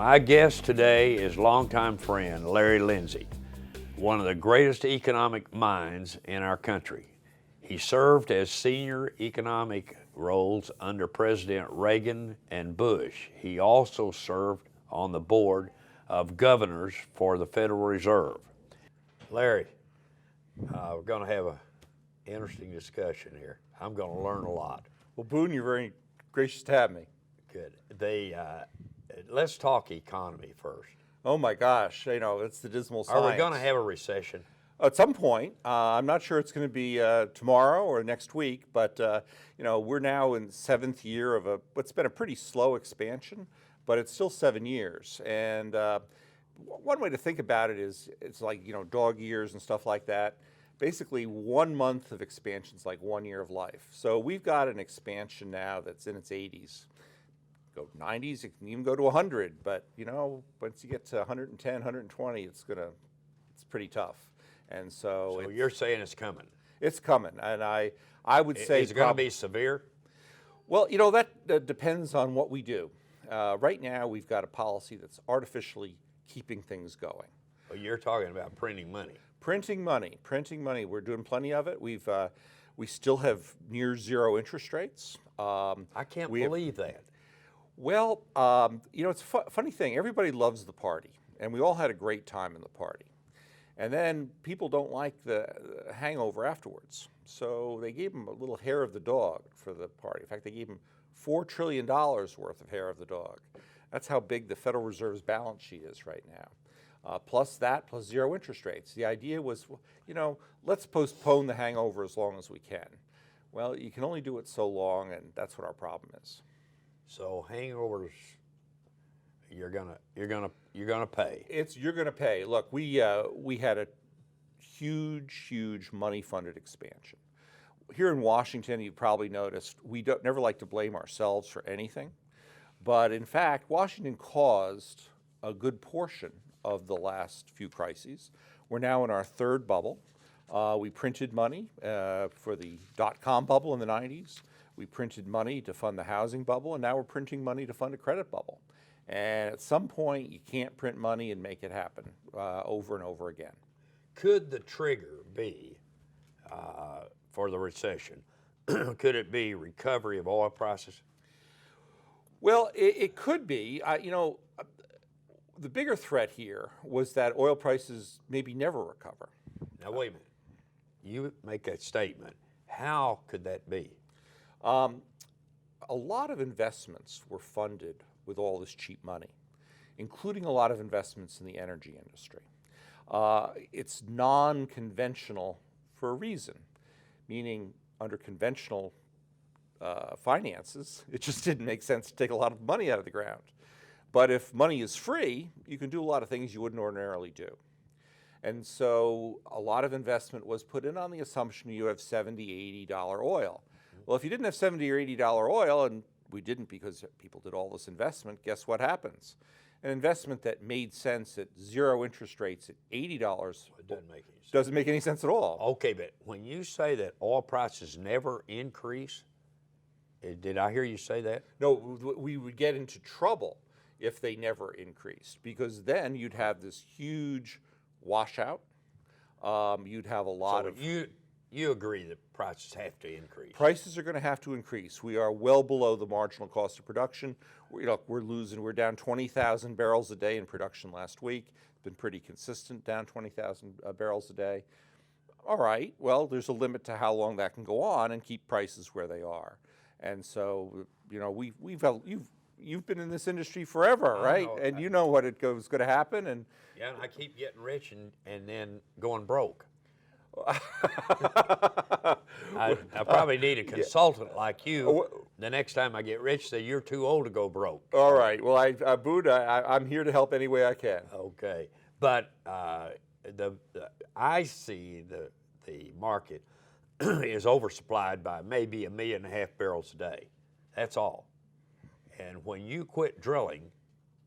My guest today is longtime friend Larry Lindsey, one of the greatest economic minds in our country. He served as senior economic roles under President Reagan and Bush. He also served on the board of governors for the Federal Reserve. Larry, we're going to have an interesting discussion here. I'm going to learn a lot. Well, Boone, you're very gracious to have me. Good. Let's talk economy first. Oh my gosh, it's the dismal science. Are we going to have a recession? At some point? I'm not sure it's going to be tomorrow or next week, but we're now in the 7th year of what's been a pretty slow expansion, but it's still 7 years. And one way to think about it is it's like dog years and stuff like that. Basically, 1 month of expansion is like 1 year of life. So we've got an expansion now that's in its 80s. Go 90s, it can even go to 100, but once you get to 110, 120, it's pretty tough. And so you're saying it's coming? It's coming, and I would say is it going to be severe? Well, that depends on what we do. Right now, we've got a policy that's artificially keeping things going. Well, you're talking about printing money. Printing money. We're doing plenty of it. We still have near zero interest rates. I can't believe that. Well, it's a funny thing. Everybody loves the party, and we all had a great time in the party. And then people don't like the hangover afterwards. So they gave them a little hair of the dog for the party. In fact, they gave them $4 trillion worth of hair of the dog. That's how big the Federal Reserve's balance sheet is right now. Plus zero interest rates. The idea was, let's postpone the hangover as long as we can. Well, you can only do it so long, and that's what our problem is. So hangovers, you're gonna pay. You're gonna pay. Look, we had a huge money-funded expansion. Here in Washington, you probably noticed we never like to blame ourselves for anything, but in fact, Washington caused a good portion of the last few crises. We're now in our third bubble. We printed money for the dot-com bubble in the 90s. We printed money to fund the housing bubble, and now we're printing money to fund a credit bubble. And at some point, you can't print money and make it happen over and over again. Could the trigger be for the recession? Could it be recovery of oil prices? Well, it could be. The bigger threat here was that oil prices maybe never recover. Now, wait a minute. You make that statement. How could that be? A lot of investments were funded with all this cheap money, including a lot of investments in the energy industry. It's non-conventional for a reason, meaning under conventional finances, it just didn't make sense to take a lot of money out of the ground. But if money is free, you can do a lot of things you wouldn't ordinarily do. And so a lot of investment was put in on the assumption you have $70, $80 oil. Well, if you didn't have $70 or $80 oil, and we didn't because people did all this investment, guess what happens? An investment that made sense at zero interest rates at $80 doesn't make any sense at all. Okay, but when you say that oil prices never increase, did I hear you say that? No, we would get into trouble if they never increased, because then you'd have this huge washout. You'd have a lot of... You agree that prices have to increase? Prices are going to have to increase. We are well below the marginal cost of production. We're down 20,000 barrels a day in production last week. It's been pretty consistent, down 20,000 barrels a day. All right, well, there's a limit to how long that can go on and keep prices where they are. And so, you've been in this industry forever, right? And you know what is going to happen. And yeah, and I keep getting rich and then going broke. I probably need a consultant like you. The next time I get rich, say you're too old to go broke. All right. Well, Boone, I'm here to help any way I can. Okay, but I see the market is oversupplied by maybe 1.5 million barrels a day. That's all. And when you quit drilling,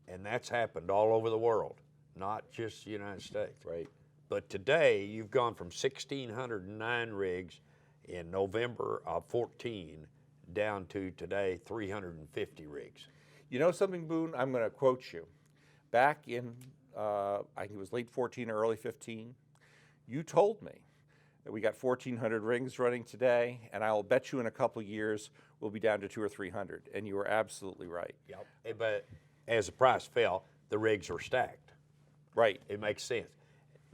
and that's happened all over the world, not just the United States. Right. But today, you've gone from 1,609 rigs in November of 14 down to today 350 rigs. You know something, Boone? I'm going to quote you. back in, I think it was late 14 or early 15, you told me that we got 1,400 rings running today, and I will bet you in a couple of years we'll be down to 200 or 300. And you were absolutely right. Yep. But as the price fell, the rigs were stacked. Right. It makes sense.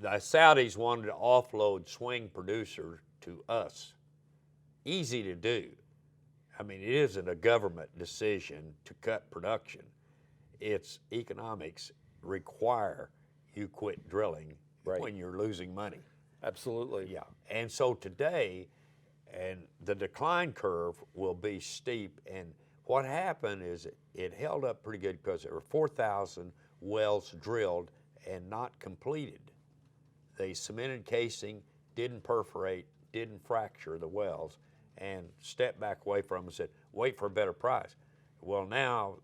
The Saudis wanted to offload swing producers to us. Easy to do. I mean, it isn't a government decision to cut production. It's economics require you quit drilling when you're losing money. Absolutely. Yeah. And so today, and the decline curve will be steep. And what happened is it held up pretty good because there were 4,000 wells drilled and not completed. They cemented casing, didn't perforate, didn't fracture the wells, and stepped back away from them and said, wait for a better price. Well, now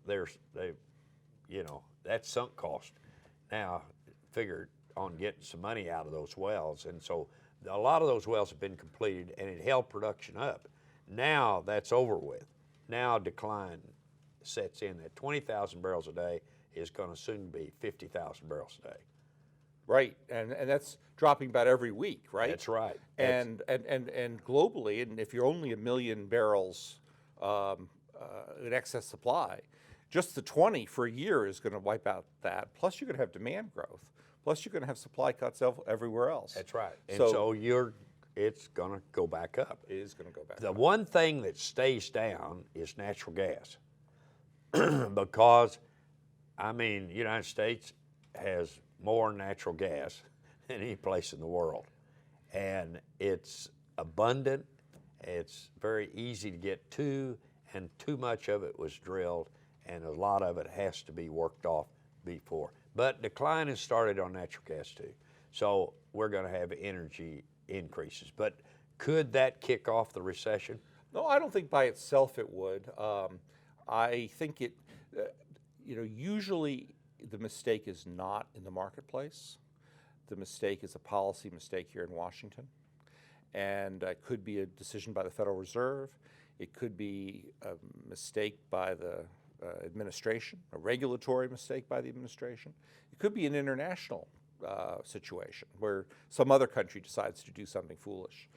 that's sunk cost. Now figured on getting some money out of those wells. And so a lot of those wells have been completed and it held production up. Now that's over with. Now decline sets in at 20,000 barrels a day is going to soon be 50,000 barrels a day. Right, and that's dropping about every week, right? That's right. And globally, and if you're only 1 million barrels in excess supply, just the 20 for a year is going to wipe out that. Plus, you're going to have demand growth. Plus, you're going to have supply cuts everywhere else. That's right. And so it's going to go back up. It is going to go back up. The one thing that stays down is natural gas. Because, I mean, the United States has more natural gas than any place in the world. And it's abundant, it's very easy to get to, and too much of it was drilled, and a lot of it has to be worked off before. But decline has started on natural gas too. So we're going to have energy increases. But could that kick off the recession? No, I don't think by itself it would. I think it, usually the mistake is not in the marketplace. The mistake is a policy mistake here in Washington. And it could be a decision by the Federal Reserve. It could be a mistake by the administration, a regulatory mistake by the administration. It could be an international situation where some other country decides to do something foolish.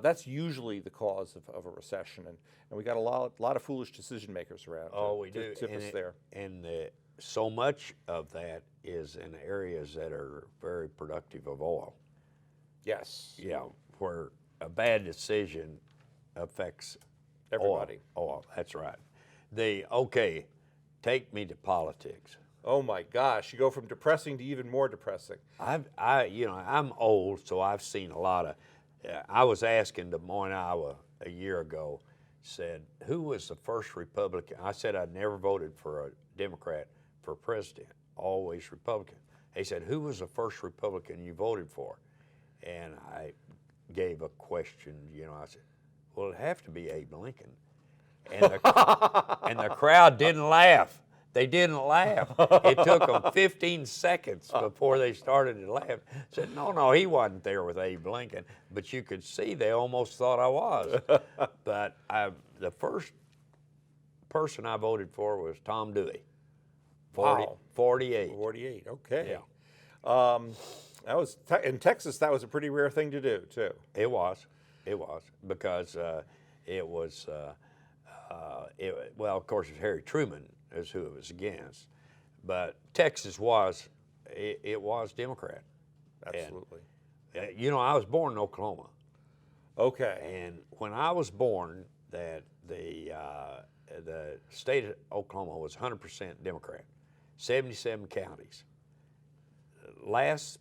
That's usually the cause of a recession, and we got a lot of foolish decision makers around. We do. Tip us there. And so much of that is in areas that are very productive of oil. Yes. Yeah, where a bad decision affects everybody. Oil. That's right. Take me to politics. Oh my gosh, you go from depressing to even more depressing. I'm old, so I've seen a lot of. I was asked in Des Moines, Iowa, a year ago, said, who was the first Republican? I said I'd never voted for a Democrat for president, always Republican. They said, who was the first Republican you voted for? And I gave a question, I said, well, it'd have to be Abe Lincoln. And the crowd didn't laugh. They didn't laugh. It took them 15 seconds before they started to laugh. Said, no, he wasn't there with Abe Lincoln. But you could see they almost thought I was. But the first person I voted for was Tom Dewey. 48. 48, okay. Yeah. That was in Texas. That was a pretty rare thing to do, too. It was because it was. Well, of course, it was Harry Truman is who it was against, but Texas was Democrat. Absolutely. And, I was born in Oklahoma. Okay. And when I was born, that the state of Oklahoma was 100% Democrat, 77 counties. Last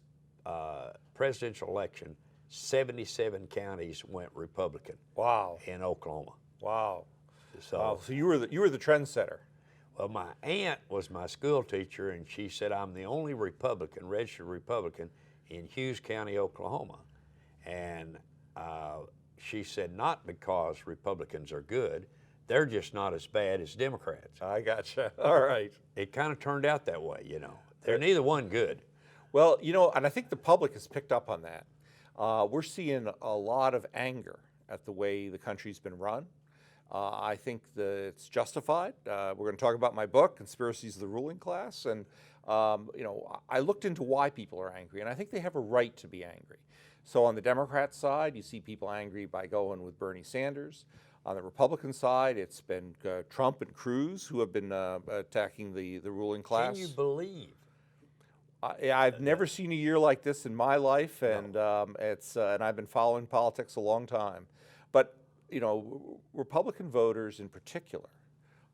presidential election, 77 counties went Republican. Wow. In Oklahoma. Wow. So you were the trendsetter. Well, my aunt was my school teacher, and she said I'm the only registered Republican in Hughes County, Oklahoma. And she said not because Republicans are good, they're just not as bad as Democrats. I gotcha. All right. It kind of turned out that way, They're neither one good. Well, and I think the public has picked up on that. We're seeing a lot of anger at the way the country's been run. I think that it's justified. We're going to talk about my book, Conspiracies of the Ruling Class, and I looked into why people are angry, and I think they have a right to be angry. So on the Democrat side, you see people angry by going with Bernie Sanders. On the Republican side, it's been Trump and Cruz who have been attacking the ruling class. Can you believe? I've never seen a year like this in my life, and and I've been following politics a long time. But Republican voters in particular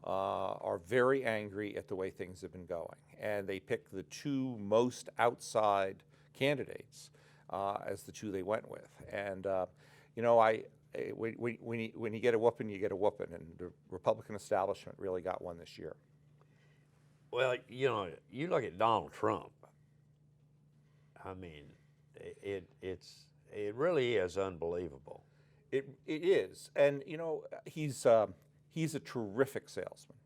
are very angry at the way things have been going, and they pick the two most outside candidates as the two they went with. And when you get a whooping, you get a whooping, and the Republican establishment really got one this year. Well, you look at Donald Trump. I mean, it really is unbelievable. It is, and he's a terrific salesman.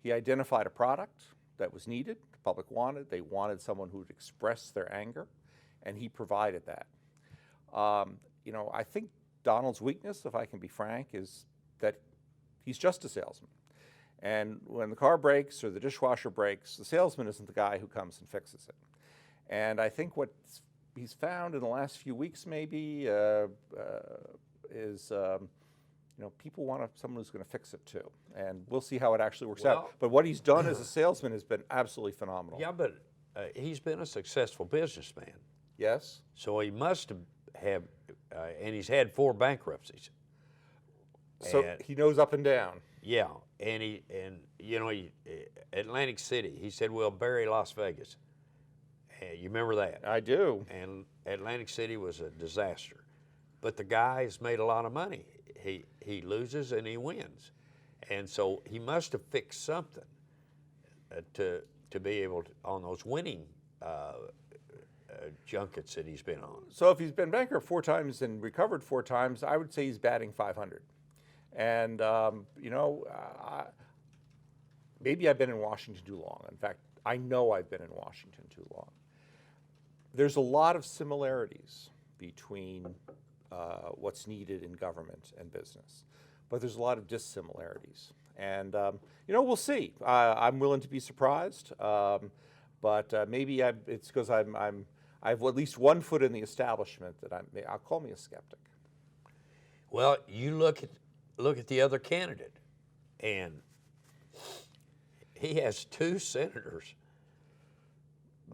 He identified a product that was needed, the public wanted. They wanted someone who would express their anger, and he provided that. I think Donald's weakness, if I can be frank, is that he's just a salesman. And when the car breaks or the dishwasher breaks, the salesman isn't the guy who comes and fixes it. And I think what he's found in the last few weeks maybe is people want someone who's going to fix it too. And we'll see how it actually works out. But what he's done as a salesman has been absolutely phenomenal. Yeah, but he's been a successful businessman. Yes. So he must have, and he's had 4 bankruptcies. So he knows up and down. Yeah, and Atlantic City, he said, we'll bury Las Vegas. You remember that? I do. And Atlantic City was a disaster. But the guy has made a lot of money. He loses and he wins. And so he must have fixed something to be able to, on those winning junkets that he's been on. So if he's been bankrupt 4 times and recovered 4 times, I would say he's batting 500. And, maybe I've been in Washington too long. In fact, I know I've been in Washington too long. There's a lot of similarities between what's needed in government and business, but there's a lot of dissimilarities. And, we'll see. I'm willing to be surprised, but maybe it's because I have at least one foot in the establishment that I'll call me a skeptic. Well, you look at the other candidate, and he has 2 senators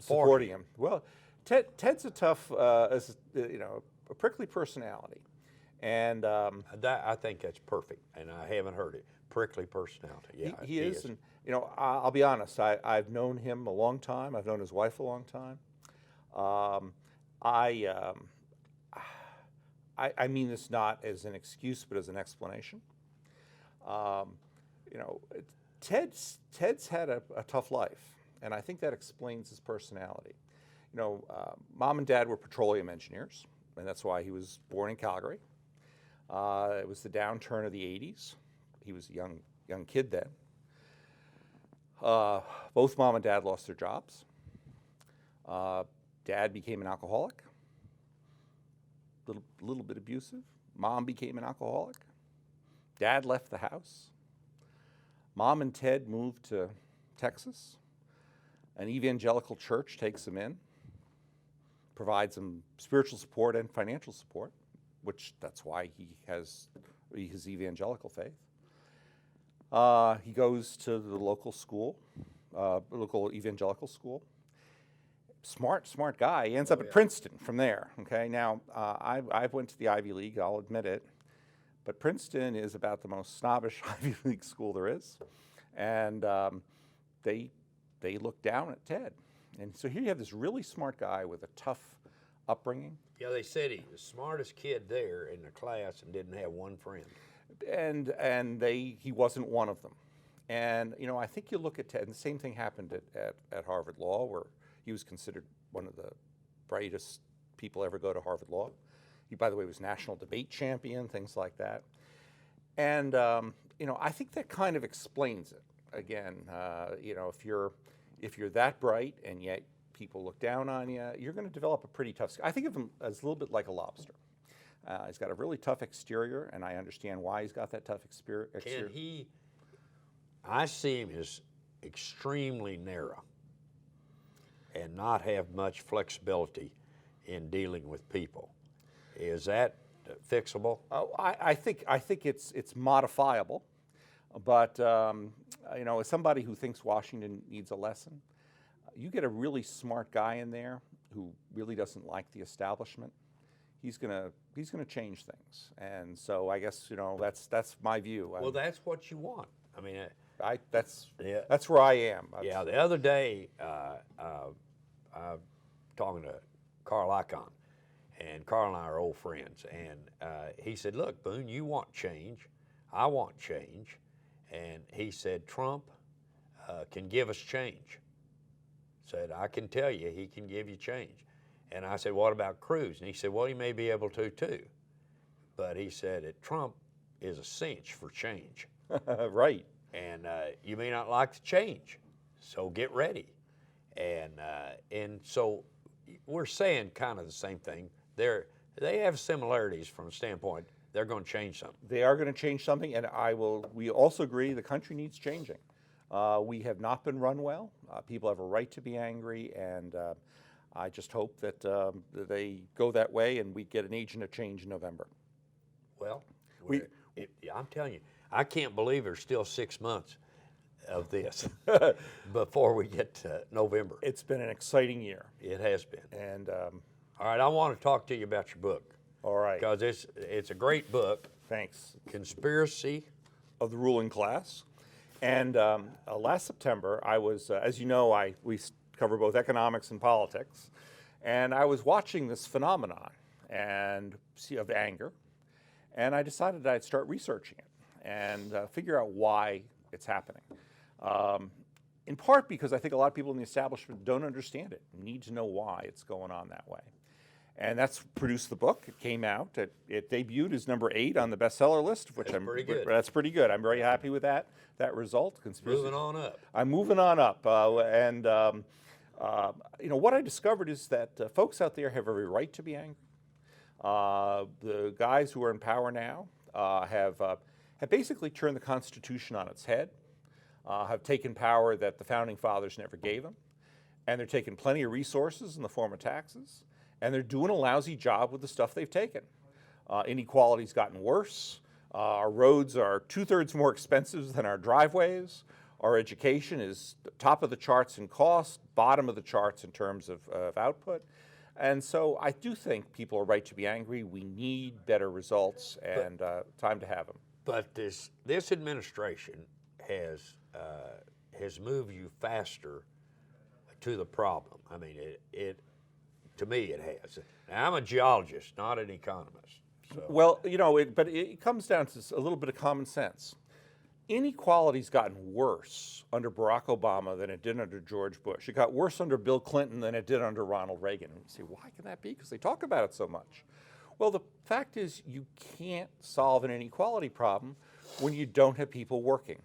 supporting him. Well, Ted's a tough, a prickly personality, and I think that's perfect. And I haven't heard it. Prickly personality. Yeah, he is. And I'll be honest. I've known him a long time. I've known his wife a long time. I mean this not as an excuse, but as an explanation. Ted's had a tough life, and I think that explains his personality. Mom and Dad were petroleum engineers, and that's why he was born in Calgary. It was the downturn of the 80s. He was a young kid then. Both Mom and Dad lost their jobs. Dad became an alcoholic, little bit abusive. Mom became an alcoholic. Dad left the house. Mom and Ted moved to Texas. An evangelical church takes them in, provides them spiritual support and financial support, which that's why he has his evangelical faith. He goes to the local school, local evangelical school. Smart guy. He ends up at Princeton from there. Okay, now I went to the Ivy League. I'll admit it, but Princeton is about the most snobbish Ivy League school there is, and they look down at Ted. And so here you have this really smart guy with a tough upbringing. Yeah, they said he was the smartest kid there in the class and didn't have one friend. And he wasn't one of them. And I think you look at Ted, and the same thing happened at Harvard Law, where he was considered one of the brightest people ever go to Harvard Law. He, by the way, was national debate champion, things like that. And I think that kind of explains it. Again, if you're that bright and yet people look down on you, you're going to develop a pretty tough. I think of him as a little bit like a lobster. He's got a really tough exterior, and I understand why he's got that tough exterior. Can he? I see him as extremely narrow and not have much flexibility in dealing with people. Is that fixable? I think it's modifiable, but as somebody who thinks Washington needs a lesson, you get a really smart guy in there who really doesn't like the establishment. He's gonna change things, and so I guess that's my view. Well, that's what you want. I mean, that's where I am. Yeah, the other day, I'm talking to Carl Icahn, and Carl and I are old friends, and he said, "Look, Boone, you want change, I want change," and he said, "Trump can give us change." Said, "I can tell you, he can give you change." And I said, "What about Cruz?" And he said, "Well, he may be able to too," but he said that Trump is a cinch for change. Right. And you may not like the change, so get ready. And so we're saying kind of the same thing. They have similarities from a standpoint. They're going to change something. They are going to change something, and we also agree the country needs changing. We have not been run well. People have a right to be angry, and I just hope that they go that way and we get an agent of change in November. Well, I'm telling you, I can't believe there's still 6 months of this before we get to November. It's been an exciting year. It has been. And all right, I want to talk to you about your book. All right. Because it's a great book. Thanks. Conspiracy of the Ruling Class. And last September, I was, as you know, we cover both economics and politics, and I was watching this phenomenon of anger, and I decided I'd start researching it and figure out why it's happening. In part because I think a lot of people in the establishment don't understand it, need to know why it's going on that way. And that's produced the book. It came out. It debuted as number 8 on the bestseller list, which That's pretty good. That's pretty good. I'm very happy with that result. Moving on up. I'm moving on up. What I discovered is that folks out there have every right to be angry. The guys who are in power now have basically turned the Constitution on its head, have taken power that the Founding Fathers never gave them, and they're taking plenty of resources in the form of taxes, and they're doing a lousy job with the stuff they've taken. Inequality's gotten worse. Our roads are 2/3 more expensive than our driveways. Our education is top of the charts in cost, bottom of the charts in terms of output. And so I do think people are right to be angry. We need better results, and time to have them. But this administration has moved you faster to the problem. I mean, to me it has. Now, I'm a geologist, not an economist. So. Well, but it comes down to a little bit of common sense. Inequality's gotten worse under Barack Obama than it did under George Bush. It got worse under Bill Clinton than it did under Ronald Reagan. And you say, why can that be? Because they talk about it so much. Well, the fact is you can't solve an inequality problem when you don't have people working.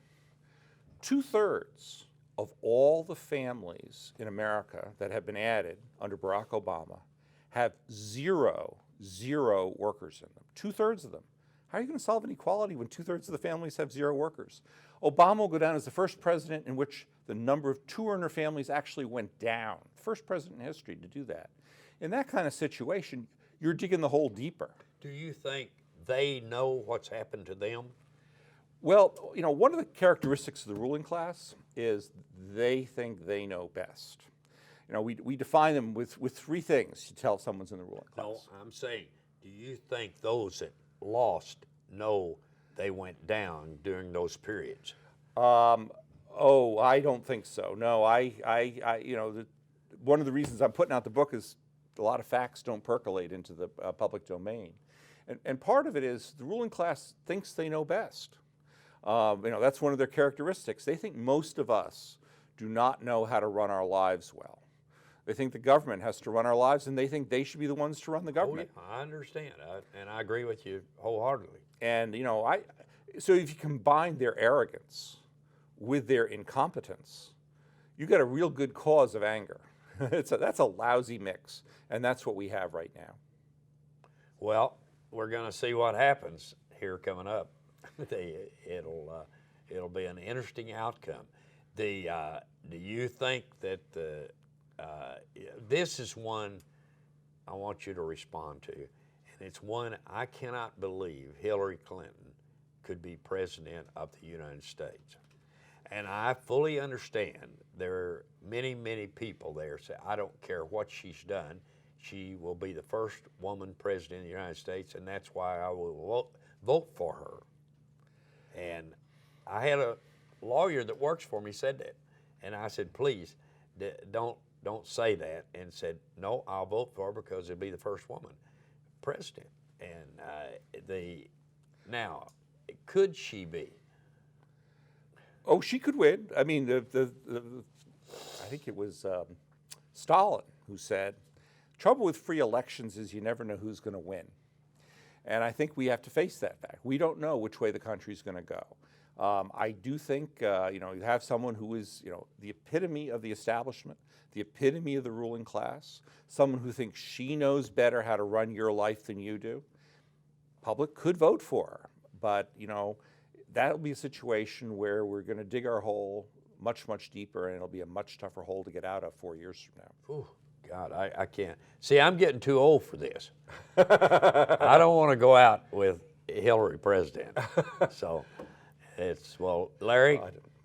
2/3 of all the families in America that have been added under Barack Obama have zero workers in them. 2/3 of them. How are you going to solve inequality when 2/3 of the families have 0 workers? Obama will go down as the first president in which the number of 2-earner families actually went down. First president in history to do that. In that kind of situation, you're digging the hole deeper. Do you think they know what's happened to them? Well, one of the characteristics of the ruling class is they think they know best. We define them with 3 things you tell someone's in the ruling class. No, I'm saying, do you think those that lost know they went down during those periods? I don't think so. No, one of the reasons I'm putting out the book is a lot of facts don't percolate into the public domain. And part of it is the ruling class thinks they know best. That's one of their characteristics. They think most of us do not know how to run our lives well. They think the government has to run our lives, and they think they should be the ones to run the government. Oh, yeah, I understand, and I agree with you wholeheartedly. And so if you combine their arrogance with their incompetence, you get a real good cause of anger. That's a lousy mix, and that's what we have right now. Well, we're going to see what happens here coming up. It'll be an interesting outcome. Do you think that this is one I want you to respond to, and it's one I cannot believe Hillary Clinton could be president of the United States. And I fully understand there are many, many people there say, I don't care what she's done, she will be the first woman president of the United States, and that's why I will vote for her. And I had a lawyer that works for me said that, and I said, please, don't say that, and said, no, I'll vote for her because it'll be the first woman president. And now, could she be? Oh, she could win. I mean, I think it was Stalin who said, trouble with free elections is you never know who's going to win. And I think we have to face that fact. We don't know which way the country's going to go. I do think, you have someone who is, the epitome of the establishment, the epitome of the ruling class, someone who thinks she knows better how to run your life than you do. Public could vote for her, but, that'll be a situation where we're going to dig our hole much, much deeper, and it'll be a much tougher hole to get out of 4 years from now. Ooh, God, I can't. See, I'm getting too old for this. I don't want to go out with Hillary president. So well, Larry,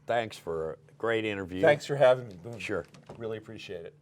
thanks for a great interview. Thanks for having me, Boone. Sure. Really appreciate it.